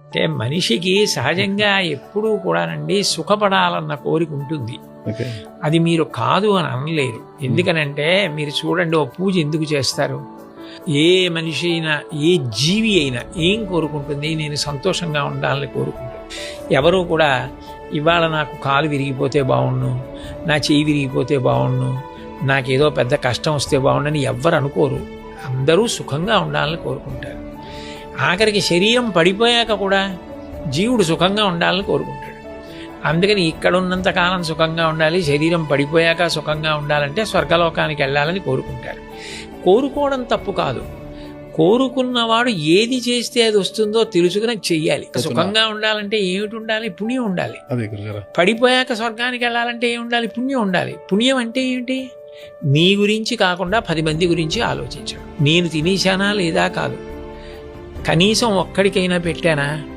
అంటే మనిషికి సహజంగా ఎప్పుడూ కూడానండి సుఖపడాలన్న కోరిక ఉంటుంది. అది మీరు కాదు అని అనలేరు. ఎందుకనంటే మీరు చూడండి, ఓ పూజ ఎందుకు చేస్తారు? ఏ మనిషి అయినా, ఏ జీవి అయినా ఏం కోరుకుంటుంది? నేను సంతోషంగా ఉండాలని కోరుకుంటుంది. ఎవరు కూడా ఇవాళ నాకు కాలు విరిగిపోతే బాగుండు, నా చెయ్యి విరిగిపోతే బాగుండు, నాకేదో పెద్ద కష్టం వస్తే బాగుండని ఎవ్వరు అనుకోరు. అందరూ సుఖంగా ఉండాలని కోరుకుంటారు. ఆఖరికి శరీరం పడిపోయాక కూడా జీవుడు సుఖంగా ఉండాలని కోరుకుంటాడు. అందుకని ఇక్కడ ఉన్నంతకాలం సుఖంగా ఉండాలి, శరీరం పడిపోయాక సుఖంగా ఉండాలంటే స్వర్గలోకానికి వెళ్ళాలని కోరుకుంటారు. కోరుకోవడం తప్పు కాదు. కోరుకున్నవాడు ఏది చేస్తే అది వస్తుందో తెలుసుకుని చెయ్యాలి. సుఖంగా ఉండాలంటే ఏమిటి ఉండాలి? పుణ్యం ఉండాలి. పడిపోయాక స్వర్గానికి వెళ్ళాలంటే ఏమి ఉండాలి? పుణ్యం ఉండాలి. పుణ్యం అంటే ఏమిటి? నీ గురించి కాకుండా 10 మంది గురించి ఆలోచించడం. నేను తినేశానా లేదా కాదు, కనీసం ఒక్కడికైనా పెట్టానా,